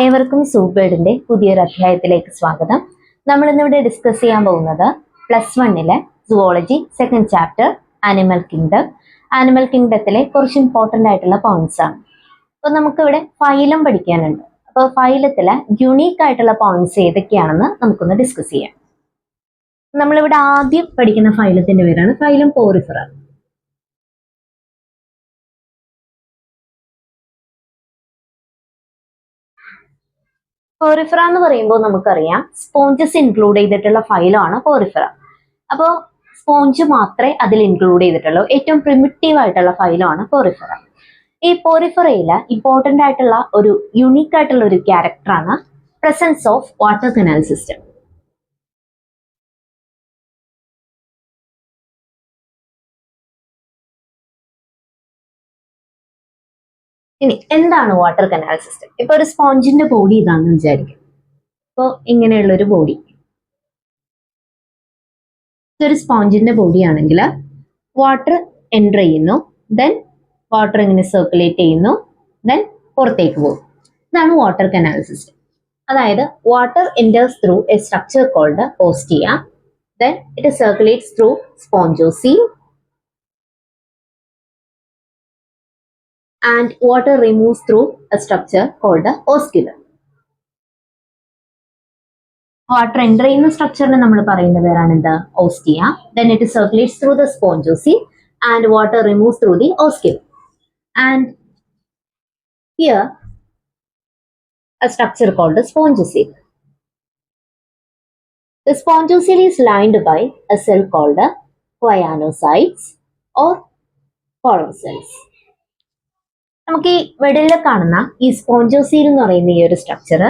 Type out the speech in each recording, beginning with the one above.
ഏവർക്കും സൂപ്പേഡിന്റെ പുതിയൊരു അധ്യായത്തിലേക്ക് സ്വാഗതം. നമ്മൾ ഇന്നിവിടെ ഡിസ്കസ് ചെയ്യാൻ പോകുന്നത് +1 zoology second chapter animal kingdom. Animal കിങ്ഡത്തിലെ കുറച്ച് ഇമ്പോർട്ടൻ്റ് ആയിട്ടുള്ള പോയിന്റ്സ് ആണ്. അപ്പോൾ നമുക്കിവിടെ ഫൈലം പഠിക്കാനുണ്ട്. അപ്പോൾ ഫൈലത്തിലെ യുണീക്ക് ആയിട്ടുള്ള പോയിന്റ്സ് ഏതൊക്കെയാണെന്ന് നമുക്കൊന്ന് ഡിസ്കസ് ചെയ്യാം. നമ്മളിവിടെ ആദ്യം പഠിക്കുന്ന ഫൈലത്തിന്റെ പേരാണ് ഫൈലം പോറിഫെറ. പോറിഫെറ എന്ന് പറയുമ്പോൾ നമുക്കറിയാം സ്പോഞ്ചസ് ഇൻക്ലൂഡ് ചെയ്തിട്ടുള്ള ഫൈലമാണ് പോറിഫെറ. അപ്പോൾ സ്പോഞ്ച് മാത്രമേ അതിൽ ഇൻക്ലൂഡ് ചെയ്തിട്ടുള്ളൂ. ഏറ്റവും പ്രിമിറ്റീവ് ആയിട്ടുള്ള ഫൈലമാണ് പോറിഫെറ. ഈ പോറിഫെറയിൽ ഇമ്പോർട്ടൻ്റ് ആയിട്ടുള്ള ഒരു യുണീക്ക് ആയിട്ടുള്ള ഒരു ക്യാരക്ടറാണ് presence of water canal system. ഇനി എന്താണ് വാട്ടർ കനാൽ സിസ്റ്റം? ഇപ്പൊ ഒരു സ്പോഞ്ചിന്റെ ബോഡി ഇതാണെന്ന് വിചാരിക്കും. അപ്പോൾ ഇങ്ങനെയുള്ള ഒരു ബോഡി, ഇതൊരു സ്പോഞ്ചിന്റെ ബോഡി ആണെങ്കിൽ വാട്ടർ എൻ്റർ ചെയ്യുന്നു, ദെൻ വാട്ടർ ഇങ്ങനെ സർക്കുലേറ്റ് ചെയ്യുന്നു, ദെൻ പുറത്തേക്ക് പോകും. ഇതാണ് വാട്ടർ കനാൽ സിസ്റ്റം. അതായത് water enters through a structure called ostia, then it circulates through spongocoel and water removes through a structure called osculum. Water enter ചെയ്യുന്ന സ്ട്രക്ചറിനെ നമ്മൾ പറയുന്ന പേരാണ് എന്ത്? Ostia. Then it circulates through the spongocoel and water removes through the osculum. And here a structure called the spongocoel. The spongocoel is lined by a cell called choanocytes or collar cells. നമുക്ക് ഈ വെടിയിൽ കാണുന്ന ഈ spongocoel എന്ന് പറയുന്ന ഈ ഒരു structure,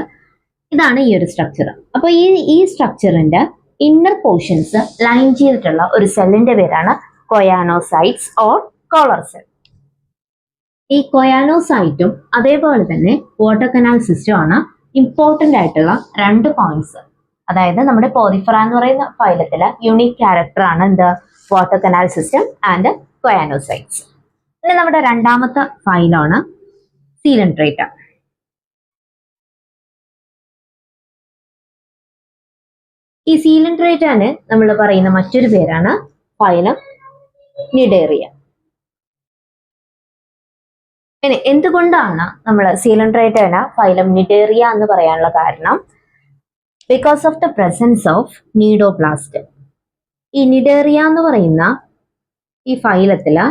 ഇതാണ് ഈ ഒരു സ്ട്രക്ചർ. അപ്പോൾ ഈ സ്ട്രക്ചറിന്റെ ഇന്നർ പോർഷൻസ് ലൈൻ ചെയ്തിട്ടുള്ള ഒരു സെല്ലിന്റെ പേരാണ് കൊയാനോസൈറ്റ്സ് ഓർ കോളർ സെൽ. ഈ കൊയാനോസൈറ്റും അതേപോലെ തന്നെ വാട്ടർ കനാൽ സിസ്റ്റം ആണ് ഇമ്പോർട്ടൻ്റ് ആയിട്ടുള്ള രണ്ട് പോയിന്റ്സ്. അതായത് നമ്മുടെ പോറിഫെറ എന്ന് പറയുന്ന ഫൈലത്തിലെ യുണീക്ക് ക്യാരക്ടർ ആണ് എന്ത്? Water canal system and choanocytes. പിന്നെ നമ്മുടെ രണ്ടാമത്തെ ഫൈലാണ് സീലൻട്രേറ്റ. ഈ സീലൻട്രേറ്റാന് നമ്മൾ പറയുന്ന മറ്റൊരു പേരാണ് ഫൈലം നിഡേറിയ. പിന്നെ എന്തുകൊണ്ടാണ് നമ്മൾ സീലൻട്രേറ്റേനെ ഫൈലം നിഡേറിയ എന്ന് പറയാനുള്ള കാരണം? Because of the presence of cnidoblast. ഈ നിഡേറിയ എന്ന് പറയുന്ന ഈ ഫൈലത്തില്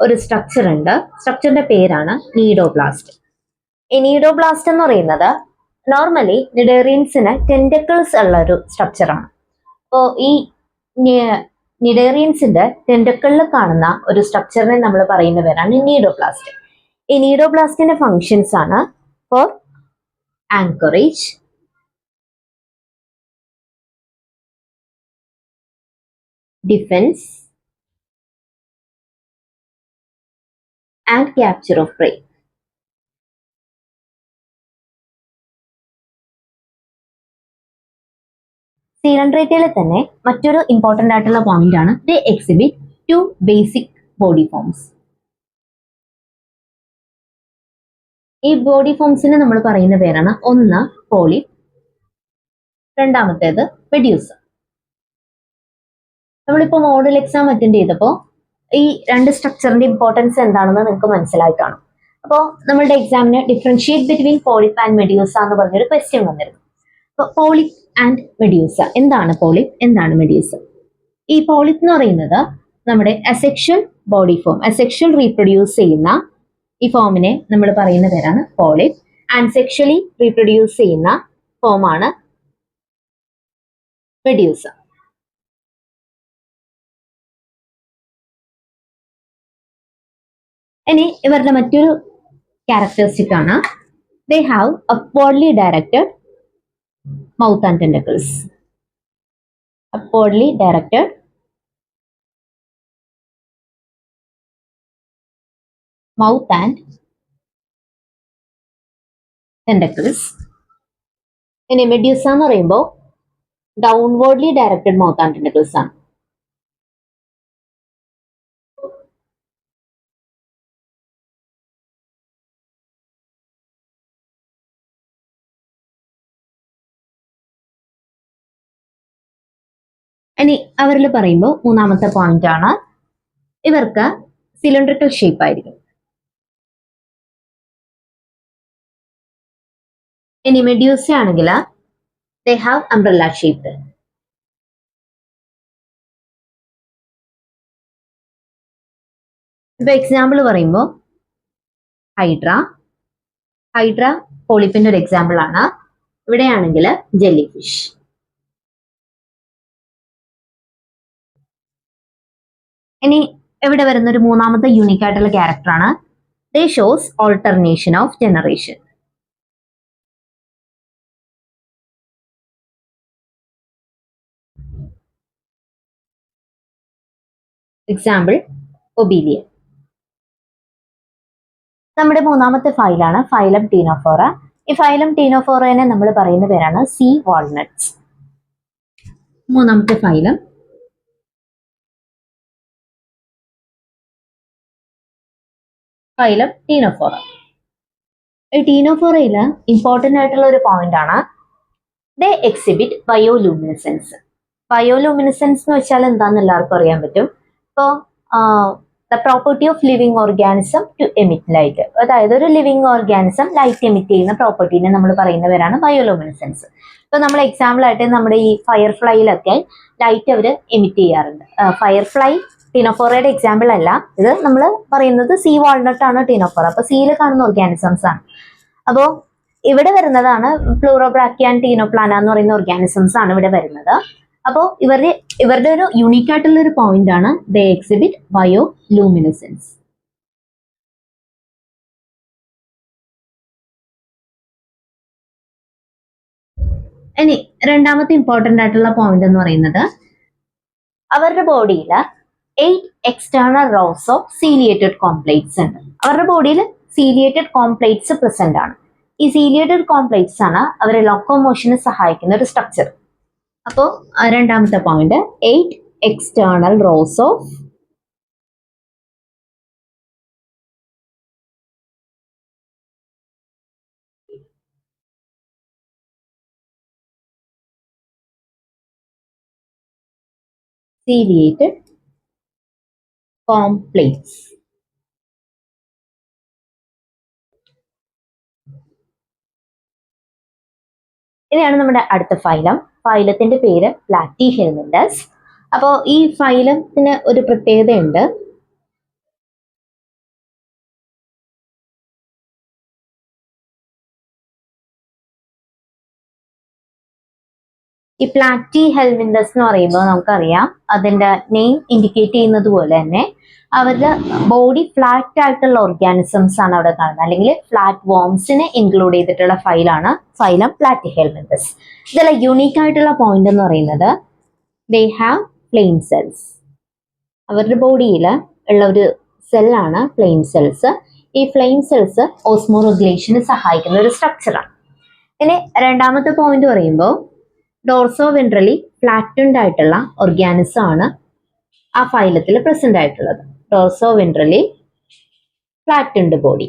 ഒരു സ്ട്രക്ചർ ഉണ്ട്. സ്ട്രക്ചറിന്റെ പേരാണ് നീഡോബ്ലാസ്റ്റ്. ഈ നീഡോബ്ലാസ്റ്റ് എന്ന് പറയുന്നത് നോർമലി നിഡേറിയൻസിന് ടെൻഡക്കിൾസ് ഉള്ള ഒരു സ്ട്രക്ചറാണ്. അപ്പോൾ ഈ നിഡേറിയൻസിന്റെ ടെൻഡക്കിളിൽ കാണുന്ന ഒരു സ്ട്രക്ചറിനെ നമ്മൾ പറയുന്ന പേരാണ് നീഡോബ്ലാസ്റ്റ്. ഈ നീഡോബ്ലാസ്റ്റിന്റെ ഫങ്ഷൻസ് ആണ് for anchorage, defence and capture of prey. സീലൻട്രേറ്റയിലെ തന്നെ മറ്റൊരു ഇമ്പോർട്ടൻ്റ് ആയിട്ടുള്ള പോയിന്റ് ആണ് they exhibit two basic body forms. ഈ ബോഡി ഫോംസിനെ നമ്മൾ പറയുന്ന പേരാണ് ഒന്ന് പോളിപ്പ്, രണ്ടാമത്തേത് മെഡ്യൂസ. നമ്മളിപ്പോൾ മോഡൽ എക്സാം അറ്റൻഡ് ചെയ്തപ്പോൾ ഈ രണ്ട് സ്ട്രക്ചറിന്റെ ഇമ്പോർട്ടൻസ് എന്താണെന്ന് നിങ്ങൾക്ക് മനസ്സിലായി കാണും. അപ്പോൾ നമ്മളുടെ എക്സാമിന് differentiate between polyp and medusa എന്ന് പറഞ്ഞൊരു ക്വസ്റ്റ്യൻ വന്നിരുന്നു. അപ്പോൾ പോളിപ്പ് ആൻഡ് മെഡ്യൂസ, എന്താണ് പോളിപ്പ്, എന്താണ് മെഡ്യൂസ? ഈ പോളിപ്പ് എന്ന് പറയുന്നത് നമ്മുടെ asexual body form, asexual reproduce ചെയ്യുന്ന ഈ ഫോമിനെ നമ്മൾ പറയുന്ന പേരാണ് പോളിപ്പ്. ആൻഡ് സെക്ഷലി റീപ്രൊഡ്യൂസ് ചെയ്യുന്ന ഫോമാണ് മെഡ്യൂസ. ഇനി ഇവരുടെ മറ്റൊരു ക്യാരക്ടറിസ്റ്റിക് ആണ് they have അപ്വേർഡ്ലി directed mouth and tentacles. അപ്വേർഡ്ലി directed mouth and tentacles. ഇനി മെഡ്യൂസ എന്ന് പറയുമ്പോൾ downwardly directed mouth and tentacles ആണ്. ഇനി അവരിൽ പറയുമ്പോൾ മൂന്നാമത്തെ പോയിന്റ് ആണ്, ഇവർക്ക് സിലിണ്ടറിക്കൽ ഷേപ്പ് ആയിരിക്കും. ഇനി മെഡ്യൂസ ആണെങ്കിൽ ദേ ഹാവ് അംബ്രല്ല ഷേപ്പ്. ഇപ്പൊ എക്സാമ്പിൾ പറയുമ്പോൾ ഹൈഡ്ര പോളിപ്പിന്റെ ഒരു എക്സാമ്പിൾ ആണ്. ഇവിടെയാണെങ്കിൽ ജെല്ലി ഫിഷ്. ഇനി ഇവിടെ വരുന്ന ഒരു മൂന്നാമത്തെ യൂണിക് ആയിട്ടുള്ള ക്യാരക്ടർ ആണ്, they shows alternation of generation. Example Obelia. നമ്മുടെ മൂന്നാമത്തെ ഫൈലാണ് ഫൈലം ടീനോഫോറ. ഈ ഫൈലം ടീനോഫോറനെ നമ്മൾ പറയുന്ന പേരാണ് സീ വാൾനട്ട്സ്. മൂന്നാമത്തെ ഫൈലം ടീനോഫോറ. ഈ ടീനോഫോറയിൽ ഇമ്പോർട്ടന്റ് ആയിട്ടുള്ള ഒരു പോയിന്റ് ആണ്, ദേ എക്സിബിറ്റ് ബയോലൂമിനസെൻസ്. ബയോലൂമിനസെൻസ് എന്ന് വെച്ചാൽ എന്താണെന്ന് എല്ലാവർക്കും അറിയാൻ പറ്റും. ഇപ്പോൾ the property of living organism to emit light. അതായത് ഒരു ലിവിങ് ഓർഗാനിസം ലൈറ്റ് എമിറ്റ് ചെയ്യുന്ന പ്രോപ്പർട്ടീനെ നമ്മൾ പറയുന്ന പേരാണ് ബയോലൂമിനസെൻസ്. ഇപ്പൊ നമ്മൾ എക്സാമ്പിൾ ആയിട്ട് നമ്മുടെ ഈ ഫയർഫ്ലൈയിലൊക്കെ ലൈറ്റ് അവർ എമിറ്റ് ചെയ്യാറുണ്ട്. ഫയർഫ്ലൈ ടീനോഫോറയുടെ എക്സാമ്പിൾ അല്ല, ഇത് നമ്മൾ പറയുന്നത് സീ വാൾനട്ട് ആണ് ടീനോഫോറ. അപ്പൊ സീയിൽ കാണുന്ന ഓർഗാനിസംസ് ആണ്. അപ്പോൾ ഇവിടെ വരുന്നതാണ് പ്ലൂറോബ്രാക്കിയ ആൻഡ് ടീനോപ്ലാന എന്ന് പറയുന്ന ഓർഗാനിസംസ് ആണ് ഇവിടെ വരുന്നത്. അപ്പോൾ ഇവരുടെ ഒരു യുണീക്ക് ആയിട്ടുള്ള ഒരു പോയിന്റ് ആണ്, ദേ എക്സിബിറ്റ് ബയോലൂമിനസെൻസ്. ഇനി രണ്ടാമത്തെ ഇമ്പോർട്ടന്റ് ആയിട്ടുള്ള പോയിന്റ് എന്ന് പറയുന്നത്, അവരുടെ ബോഡിയിൽ 8 external rose of ciliated comb plates ഉണ്ട്. അവരുടെ ബോഡിയിൽ സീലിയേറ്റഡ് കോംപ്ലേറ്റ്സ് പ്രസന്റ് ആണ്. ഈ സീലിയേറ്റഡ് കോംപ്ലേറ്റ്സ് ആണ് അവരെ ലോക്കോമോഷന് സഹായിക്കുന്ന ഒരു സ്ട്രക്ചർ. അപ്പോൾ രണ്ടാമത്തെ point 8 external rose of ciliated complex. ഇതാണ് നമ്മുടെ അടുത്ത ഫൈലം. ഫൈലത്തിന്റെ പേര് പ്ലാറ്റിഹെൽമിന്തസ്. അപ്പോൾ ഈ ഫൈലത്തിന് ഒരു പ്രത്യേകതയുണ്ട്. ഈ പ്ലാറ്റിഹെൽമിന്തസ് എന്ന് പറയുമ്പോൾ നമുക്കറിയാം, അതിന്റെ നെയിം ഇൻഡിക്കേറ്റ് ചെയ്യുന്നത് പോലെ തന്നെ അവരുടെ ബോഡി ഫ്ലാറ്റ് ആയിട്ടുള്ള ഓർഗാനിസംസ് ആണ് അവിടെ കാണുന്നത്, അല്ലെങ്കിൽ ഫ്ലാറ്റ് വോംസിനെ ഇൻക്ലൂഡ് ചെയ്തിട്ടുള്ള ഫൈലാണ് ഫൈലം പ്ലാറ്റിഹെൽമിന്തസ്. ഇതിലെ യുണീക്ക് ആയിട്ടുള്ള പോയിന്റ് എന്ന് പറയുന്നത്, ദേ ഹാവ് ഫ്ലെയിം സെൽസ്. അവരുടെ ബോഡിയിൽ ഉള്ള ഒരു സെല്ലാണ് ഫ്ലെയിം സെൽസ്. ഈ ഫ്ലെയിം സെൽസ് ഓസ്മോ റെഗുലേഷന് സഹായിക്കുന്ന ഒരു സ്ട്രക്ചറാണ്. ഇനി രണ്ടാമത്തെ പോയിന്റ് പറയുമ്പോൾ, ഡോർസോ വെൻട്രലി ഫ്ലാറ്റൻഡ് ആയിട്ടുള്ള ഓർഗാനിസം ആണ് ആ ഫൈലത്തിൽ പ്രസന്റ് ആയിട്ടുള്ളത്. Dorso ventrally flattened body.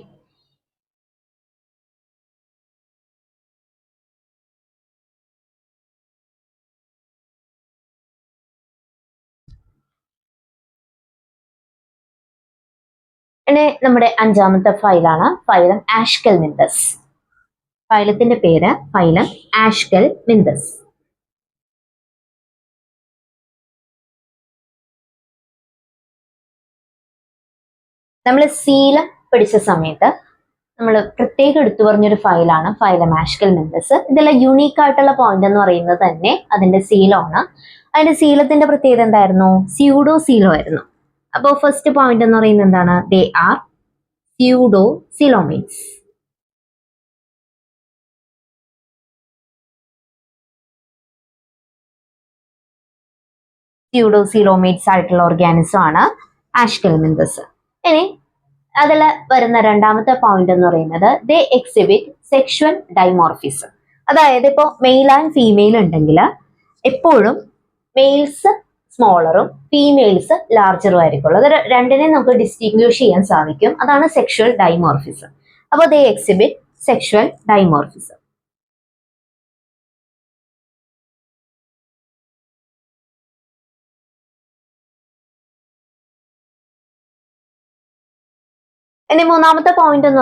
ഇനി നമ്മുടെ അഞ്ചാമത്തെ ഫൈലാണ് ഫൈലം ആഷ്കെൽമിന്തസ്. ഫൈലത്തിന്റെ പേര് ഫൈലം ആഷ്കെൽമിന്തസ്. നമ്മൾ സീലം പഠിച്ച സമയത്ത് നമ്മൾ പ്രത്യേകം എടുത്തു പറഞ്ഞൊരു ഫൈലാണ് ഫൈലം ആഷ്കെൽമിന്തസ്. ഇതിലെ യുണീക്ക് ആയിട്ടുള്ള പോയിന്റ് എന്ന് പറയുന്നത് തന്നെ അതിന്റെ സീലമാണ്. അതിന്റെ സീലത്തിന്റെ പ്രത്യേകത എന്തായിരുന്നു? സ്യൂഡോ സീലോ ആയിരുന്നു. അപ്പോൾ ഫസ്റ്റ് പോയിന്റ് എന്ന് പറയുന്നത് എന്താണ്? They are pseudo coelomates. Pseudocoelomates ആയിട്ടുള്ള ഓർഗാനിസം ആണ് ആഷ്കെൽമിന്തസ്. ഇനി അതിൽ വരുന്ന രണ്ടാമത്തെ പോയിന്റ് എന്ന് പറയുന്നത്, ദേ എക്സിബിറ്റ് സെക്ഷുവൽ ഡൈമോർഫിസം. അതായത് ഇപ്പോൾ മെയിൽ ആൻഡ് ഫീമെയിൽ ഉണ്ടെങ്കിൽ എപ്പോഴും മെയിൽസ് സ്മോളറും ഫീമെയിൽസ് ലാർജറും ആയിരിക്കുള്ളൂ. അത് രണ്ടിനെ നമുക്ക് ഡിസ്റ്റിങ്വിഷ് ചെയ്യാൻ സാധിക്കും. അതാണ് സെക്ഷുവൽ ഡൈമോർഫിസം. അപ്പോൾ ദേ എക്സിബിറ്റ് സെക്ഷുവൽ ഡൈമോർഫിസം. ഇനി മൂന്നാമത്തെ പോയിന്റ് എന്ന്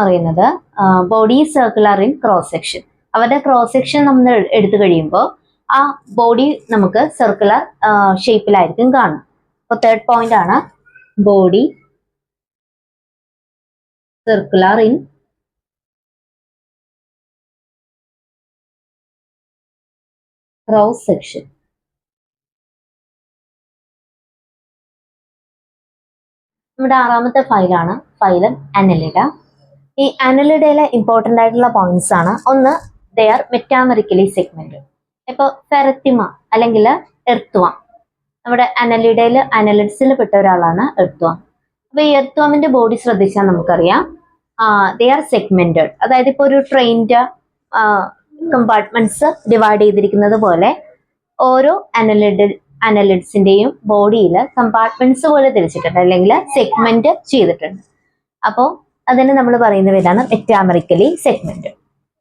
പറയുന്നത് body circular in cross section. അവരുടെ ക്രോസ് സെക്ഷൻ നമ്മൾ എടുത്തു കഴിയുമ്പോൾ ആ ബോഡി നമുക്ക് സർക്കുലർ ഷേപ്പിലായിരിക്കും കാണും. അപ്പൊ തേർഡ് പോയിന്റ് ആണ് body circular in cross section. നമ്മുടെ ആറാമത്തെ ഫൈലാണ് ഫൈലം അനലിഡ. ഈ അനലിഡയിലെ ഇമ്പോർട്ടൻ്റ് ആയിട്ടുള്ള പോയിന്റ്സ് ആണ്. ഒന്ന്, ദേ ആർ മെറ്റാമറിക്കലി സെഗ്മെന്റഡ്. ഇപ്പൊ ഫെറത്തിമ അല്ലെങ്കിൽ എർത്തുവാം, നമ്മുടെ അനലിഡ്സിൽ പെട്ട ഒരാളാണ് എർത്തുവാം. അപ്പൊ ഈ എർത്തുവാമിന്റെ ബോഡി ശ്രദ്ധിച്ചാൽ നമുക്കറിയാം ദേ ആർ സെഗ്മെന്റഡ്. അതായത് ഇപ്പൊ ഒരു ട്രെയിനിന്റെ കമ്പാർട്ട്മെന്റ്സ് ഡിവൈഡ് ചെയ്തിരിക്കുന്നത് പോലെ ഓരോ അനലിഡ്സിന്റെയും ബോഡിയിൽ കമ്പാർട്ട്മെന്റ്സ് പോലെ തിരിച്ചിട്ടുണ്ട്, അല്ലെങ്കിൽ സെഗ്മെന്റ് ചെയ്തിട്ടുണ്ട്. അപ്പോൾ അതിന് നമ്മൾ പറയുന്ന പേരാണ് മെറ്റാമറിക്കലി സെഗ്മെന്റ്.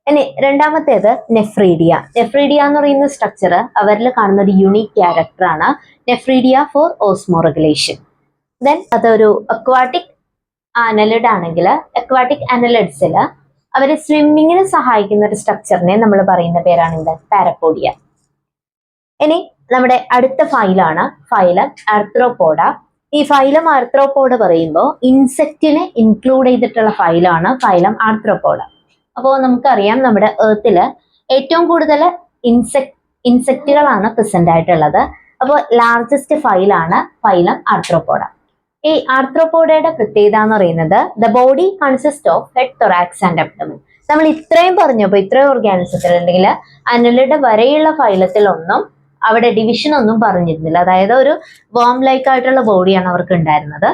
ഇനി രണ്ടാമത്തേത് നെഫ്രീഡിയ. നെഫ്രീഡിയ എന്ന് പറയുന്ന സ്ട്രക്ചർ അവരിൽ കാണുന്ന ഒരു യൂണിക് ക്യാരക്ടർ ആണ് nephridia for osmoregulation. Then അതൊരു അക്വാട്ടിക് അനലിഡ് ആണെങ്കിൽ അക്വാട്ടിക് അനലിഡ്സിൽ അവരെ സ്വിമ്മിങ്ങിന് സഹായിക്കുന്ന ഒരു സ്ട്രക്ചറിനെ നമ്മൾ പറയുന്ന പേരാണ് എന്ത്? പാരപ്പോഡിയ. ഇനി നമ്മുടെ അടുത്ത ഫൈലാണ് ഫൈലം ആർത്രോപോഡ. ഈ ഫൈലം ആർത്രോപോഡ പറയുമ്പോൾ ഇൻസെക്റ്റിനെ ഇൻക്ലൂഡ് ചെയ്തിട്ടുള്ള ഫൈലാണ് ഫൈലം ആർത്രോപോഡ. അപ്പോൾ നമുക്കറിയാം നമ്മുടെ എർത്തില് ഏറ്റവും കൂടുതൽ ഇൻസെക്റ്റുകളാണ് പ്രസന്റ് ആയിട്ടുള്ളത്. അപ്പോൾ ലാർജസ്റ്റ് ഫൈലാണ് ഫൈലം ആർത്രോപോഡ. ഈ ആർത്രോപോഡയുടെ പ്രത്യേകത എന്ന് പറയുന്നത് the body consist of head, thorax and abdomen. നമ്മൾ ഇത്രയും പറഞ്ഞപ്പോൾ ഇത്രയും ഓർഗാനിസത്തിൽ അല്ലെങ്കിൽ അനലിഡ വരെയുള്ള ഫൈലത്തിലൊന്നും അവിടെ ഡിവിഷൻ ഒന്നും പറഞ്ഞിരുന്നില്ല. അതായത് ഒരു വോം ലൈക്ക് ആയിട്ടുള്ള ബോഡിയാണ് അവർക്ക് ഉണ്ടായിരുന്നത്.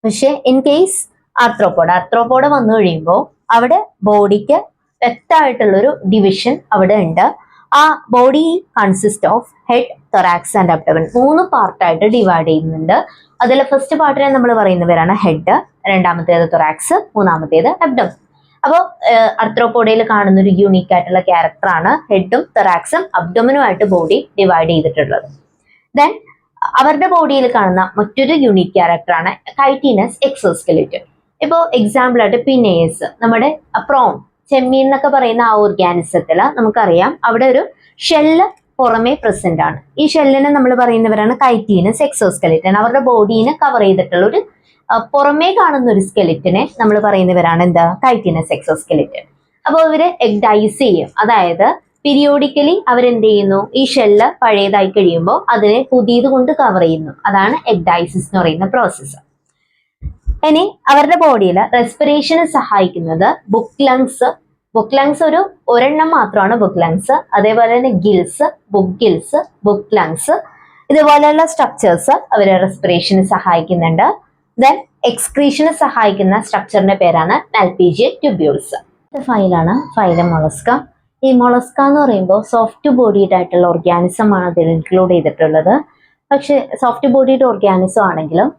പക്ഷെ ഇൻ കേസ് ആർത്രോപോഡ വന്നു കഴിയുമ്പോൾ അവിടെ ബോഡിക്ക് വ്യക്തമായിട്ടുള്ളൊരു ഡിവിഷൻ അവിടെ ഉണ്ട്. ആ body consist of head, thorax and abdomen. 3 പാർട്ടായിട്ട് ഡിവൈഡ് ചെയ്യുന്നുണ്ട്. അതിൽ ഫസ്റ്റ് പാർട്ടിനെ നമ്മൾ പറയുന്ന പേരാണ് ഹെഡ്, രണ്ടാമത്തേത് തൊറാക്സ്, മൂന്നാമത്തേത് അബ്ഡമൻ. അപ്പോൾ ആർത്രോപോഡയിൽ കാണുന്ന ഒരു യൂണീക്ക് ആയിട്ടുള്ള ക്യാരക്ടറാണ് ഹെഡും തൊറാക്സും അബ്ഡോമനുമായിട്ട് ബോഡി ഡിവൈഡ് ചെയ്തിട്ടുള്ളത്. ദെൻ അവരുടെ ബോഡിയിൽ കാണുന്ന മറ്റൊരു യൂണീക്ക് ക്യാരക്ടറാണ് കൈറ്റീനസ് എക്സോസ്കെലിറ്റൻ. ഇപ്പോൾ എക്സാമ്പിൾ ആയിട്ട് പിനേസ്, നമ്മുടെ പ്രോൺ, ചെമ്മീൻ എന്നൊക്കെ പറയുന്ന ആ ഓർഗാനിസത്തിൽ നമുക്കറിയാം അവിടെ ഒരു ഷെല്ല് പുറമേ പ്രസന്റ് ആണ്. ഈ ഷെല്ലിനെ നമ്മൾ പറയുന്നവരാണ് കൈറ്റീനസ് എക്സോസ്കെലിറ്റൻ. അവരുടെ ബോഡീനെ കവർ ചെയ്തിട്ടുള്ള ഒരു പുറമേ കാണുന്ന ഒരു സ്കെലിറ്റനെ നമ്മൾ പറയുന്നവരാണ് എന്താ? കൈറ്റീനസ് എക്സോസ്കെലിറ്റൻ. അപ്പോൾ ഇവര് എഗ്ഡൈസ് ചെയ്യും. അതായത് പീരിയോഡിക്കലി അവരെന്ത് ചെയ്യുന്നു? ഈ ഷെല്ല് പഴയതായി കഴിയുമ്പോൾ അതിനെ പുതിയത് കൊണ്ട് കവർ ചെയ്യുന്നു. അതാണ് എഗ്ഡൈസിസ് എന്ന് പറയുന്ന പ്രോസസ്സ്. ഇനി അവരുടെ ബോഡിയിൽ റെസ്പിറേഷന് സഹായിക്കുന്നത് ബുക്ക് ലങ്സ് ഒരെണ്ണം മാത്രമാണ് ബുക്ക് ലങ്സ്. അതേപോലെ തന്നെ ഗിൽസ്, ബുക്ക് ലങ്സ് ഇതുപോലെയുള്ള സ്ട്രക്ചേഴ്സ് അവരെ റെസ്പിറേഷന് സഹായിക്കുന്നുണ്ട്. ദെൻ എക്സ്ക്രീഷന് സഹായിക്കുന്ന സ്ട്രക്ചറിന്റെ പേരാണ് മാൽപീജിയൻ ട്യൂബ്യൂൾസ്. ഫൈലാണ് ഫൈലം മൊളസ്ക. ഈ മൊളസ്ക എന്ന് പറയുമ്പോൾ സോഫ്റ്റ് ബോഡീഡ് ആയിട്ടുള്ള ഓർഗാനിസം ആണ് അതിൽ ഇൻക്ലൂഡ് ചെയ്തിട്ടുള്ളത്. പക്ഷെ സോഫ്റ്റ് ബോഡീഡ് ഓർഗാനിസം ആണെങ്കിലും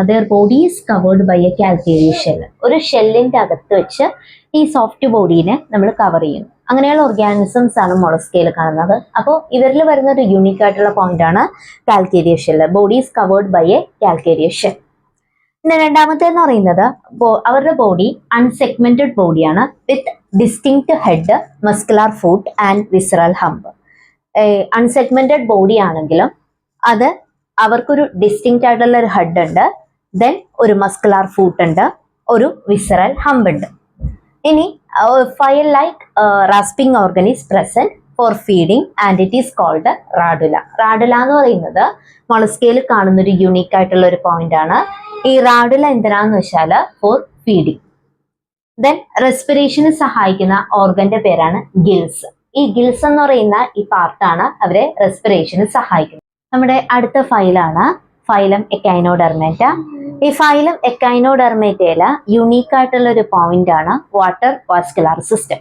their body is covered by a calcareous shell. ഒരു ഷെല്ലിന്റെ അകത്ത് വെച്ച് ഈ സോഫ്റ്റ് ബോഡീനെ നമ്മൾ കവർ ചെയ്യുന്നു. അങ്ങനെയുള്ള ഓർഗാനിസംസ് ആണ് മൊളസ്കയിൽ കാണുന്നത്. അപ്പോൾ ഇവരിൽ വരുന്ന ഒരു യൂണിക് ആയിട്ടുള്ള പോയിന്റ് ആണ് calcareous shell. Body is covered by a calcareous shell. പിന്നെ രണ്ടാമത്തേന്ന് പറയുന്നത് അവരുടെ ബോഡി അൺസെഗ്മെന്റഡ് ബോഡിയാണ് with distinct head, muscular foot and visceral hump. Unsegmented body ആണെങ്കിലും അത് അവർക്കൊരു ഡിസ്റ്റിങ്ക്ട് ആയിട്ടുള്ള ഒരു ഹെഡ് ഉണ്ട്, ദെൻ ഒരു മസ്കുലാർ ഫൂട്ട് ഉണ്ട്, ഒരു വിസറൽ ഹംപ് ഉണ്ട്. ഇനി file like rasping organ is present for feeding and it is called radula. Radula എന്ന് പറയുന്നത് മൊളസ്കയിൽ കാണുന്ന ഒരു യൂണീക്ക് ആയിട്ടുള്ള ഒരു പോയിന്റ് ആണ്. ഈ റാഡുല എന്തിനാന്ന് വെച്ചാൽ ഫോർ ഫീഡിങ്. ദെൻ റെസ്പിറേഷന് സഹായിക്കുന്ന ഓർഗന്റെ പേരാണ് ഗിൽസ്. ഈ ഗിൽസ് എന്ന് പറയുന്ന ഈ പാർട്ടാണ് അവരെ റെസ്പിറേഷന് സഹായിക്കുന്നത്. നമ്മുടെ അടുത്ത ഫൈലാണ് ഫൈലം എക്കൈനോഡെർമേറ്റ. ഈ ഫൈലം എക്കൈനോഡെർമേറ്റയില് യുണീക്ക് ആയിട്ടുള്ള ഒരു പോയിന്റ് ആണ് വാട്ടർ വാസ്കുലാർ സിസ്റ്റം.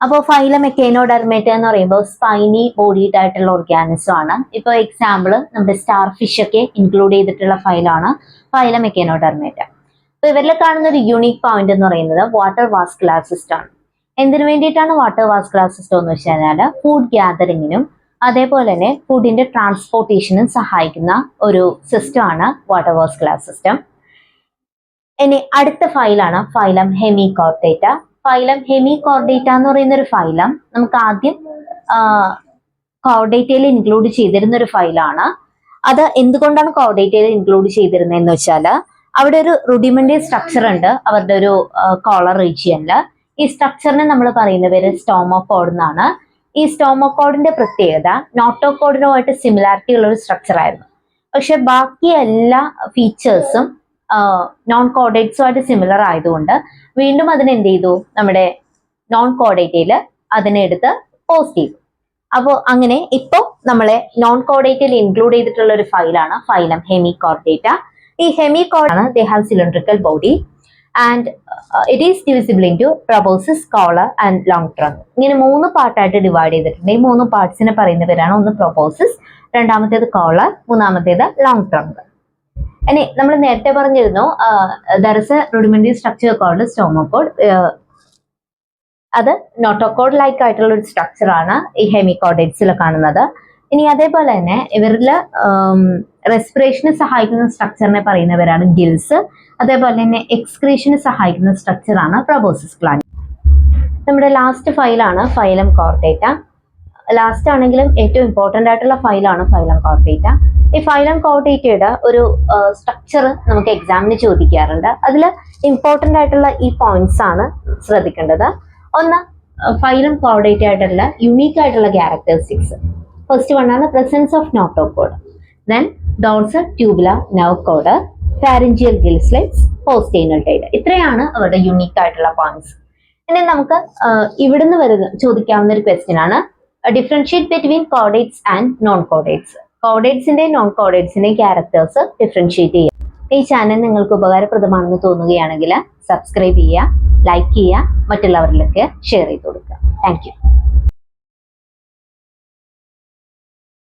അപ്പോൾ ഫൈലം എക്കൈനോഡെർമേറ്റ എന്ന് പറയുമ്പോൾ സ്പൈനി ബോഡീഡ് ആയിട്ടുള്ള ഓർഗാനിസം ആണ്. ഇപ്പോൾ എക്സാമ്പിൾ നമ്മുടെ സ്റ്റാർ ഫിഷ് ഒക്കെ ഇൻക്ലൂഡ് ചെയ്തിട്ടുള്ള ഫൈലാണ് ഫൈലം എക്കൈനോഡെർമേറ്റ. അപ്പോൾ ഇവരിൽ കാണുന്ന ഒരു യുണീക്ക് പോയിന്റ് എന്ന് പറയുന്നത് വാട്ടർ വാസ്കുലാർ സിസ്റ്റം ആണ്. എന്തിനു വേണ്ടിയിട്ടാണ് വാട്ടർ വാസ്കുലാർ സിസ്റ്റം എന്ന് വെച്ച് കഴിഞ്ഞാൽ ഫുഡ് ഗ്യാതറിങ്ങിനും അതേപോലെ തന്നെ ഫുഡിന്റെ ട്രാൻസ്പോർട്ടേഷനും സഹായിക്കുന്ന ഒരു സിസ്റ്റം ആണ് വാട്ടർ വാസ്കുലാർ സിസ്റ്റം. ഇനി അടുത്ത ഫൈലാണ് ഫൈലം ഹെമികോർഡേറ്റ. ഫൈലം ഹെമികോർഡേറ്റ എന്ന് പറയുന്ന ഒരു ഫൈലം നമുക്ക് ആദ്യം കോർഡേറ്റയിൽ ഇൻക്ലൂഡ് ചെയ്തിരുന്ന ഒരു ഫൈലാണ്. അത് എന്തുകൊണ്ടാണ് കോർഡേറ്റയിൽ ഇൻക്ലൂഡ് ചെയ്തിരുന്നത് എന്ന് വെച്ചാൽ അവിടെ ഒരു റുഡിമെന്ററി സ്ട്രക്ചർ ഉണ്ട് അവരുടെ ഒരു കോളർ റീജിയനില്. ഈ സ്ട്രക്ചറിനെ നമ്മൾ പറയുന്ന പേര് സ്റ്റോമോകോഡ് എന്നാണ്. ഈ സ്റ്റോമോകോഡിന്റെ പ്രത്യേകത നോട്ടോകോഡിനുമായിട്ട് സിമിലാരിറ്റി ഉള്ള ഒരു സ്ട്രക്ചർ ആയിരുന്നു. പക്ഷെ ബാക്കി എല്ലാ ഫീച്ചേഴ്സും നോൺ കോർഡേറ്റ്സുമായിട്ട് സിമിലർ ആയതുകൊണ്ട് വീണ്ടും അതിനെ എന്ത് ചെയ്തു, നമ്മുടെ നോൺ കോർഡേറ്റയിൽ അതിനെ എടുത്ത് പോസ്റ്റ് ചെയ്തു. അപ്പോൾ അങ്ങനെ ഇപ്പോൾ നമ്മളെ നോൺ കോർഡേറ്റയിൽ ഇൻക്ലൂഡ് ചെയ്തിട്ടുള്ള ഒരു ഫൈലാണ് ഫൈലം ഹെമികോർഡേറ്റ. ഈ ഹെമികോർഡ് ആണ് they have cylindrical body and it is divisible into proboscis, collar and long trunk. ഇങ്ങനെ 3 പാർട്ടായിട്ട് ഡിവൈഡ് ചെയ്തിട്ടുണ്ട്. ഈ 3 പാർട്സിനെ പറയുന്ന പേരാണ് ഒന്ന് പ്രൊബോസിസ്, രണ്ടാമത്തേത് കോളർ, മൂന്നാമത്തേത് ലോങ് ട്രങ്ക്. ഇനി നമ്മൾ നേരത്തെ പറഞ്ഞിരുന്നു there is a rudimentary structure called stomochord. അത് നോട്ടോകോഡ് ലൈക്ക് ആയിട്ടുള്ള ഒരു സ്ട്രക്ചർ ആണ് ഈ ഹെമികോർഡേറ്റ്സിൽ കാണുന്നത്. ഇനി അതേപോലെ തന്നെ ഇവരിൽ റെസ്പിറേഷന് സഹായിക്കുന്ന സ്ട്രക്ചറിനെ പറയുന്നവരാണ് ഗിൽസ്. അതേപോലെ തന്നെ എക്സ്ക്രീഷന് സഹായിക്കുന്ന സ്ട്രക്ചറാണ് പ്രൊബോസിസ് ഗ്ലാൻഡ്. നമ്മുടെ ലാസ്റ്റ് ഫൈലാണ് ഫൈലം കോർഡേറ്റ. ലാസ്റ്റ് ആണെങ്കിലും ഏറ്റവും ഇമ്പോർട്ടൻ്റ് ആയിട്ടുള്ള ഫൈലാണ് ഫൈലം കോർഡേറ്റ. ഈ ഫൈലം കോർഡേറ്റയുടെ ഒരു സ്ട്രക്ചർ നമുക്ക് എക്സാമിന് ചോദിക്കാറുണ്ട്. അതിൽ ഇമ്പോർട്ടൻ്റ് ആയിട്ടുള്ള ഈ പോയിന്റ്സ് ആണ് ശ്രദ്ധിക്കേണ്ടത്. ഒന്ന്, ഫൈലം കോർഡേറ്റ ആയിട്ടുള്ള യുണീക്ക് ആയിട്ടുള്ള ക്യാരക്ടറിസ്റ്റിക്സ്. ഫസ്റ്റ് വൺ ആണ് presence of notochord, then dorsal tubular nerve cord, pharyngeal gill slits, postanal tail. ഇത്രയാണ് അവരുടെ യുണീക്ക് ആയിട്ടുള്ള പോയിന്റ്സ്. ഇനി നമുക്ക് ഇവിടുന്ന് വരുന്ന ചോദിക്കാവുന്ന ഒരു ക്വസ്റ്റ്യൻ ആണ് differentiate between chordates and non chordates. കോർഡേറ്റ്സിന്റെയും നോൺ കോർഡേറ്റ്സിന്റെയും ക്യാരക്ടേഴ്സ് ഡിഫറൻഷിയേറ്റ് ചെയ്യുക. ഈ ചാനൽ നിങ്ങൾക്ക് ഉപകാരപ്രദമാണെന്ന് തോന്നുകയാണെങ്കിൽ സബ്സ്ക്രൈബ് ചെയ്യുക, ലൈക്ക് ചെയ്യുക, മറ്റുള്ളവരിലേക്ക് ഷെയർ ചെയ്ത് കൊടുക്കുക. Thank you.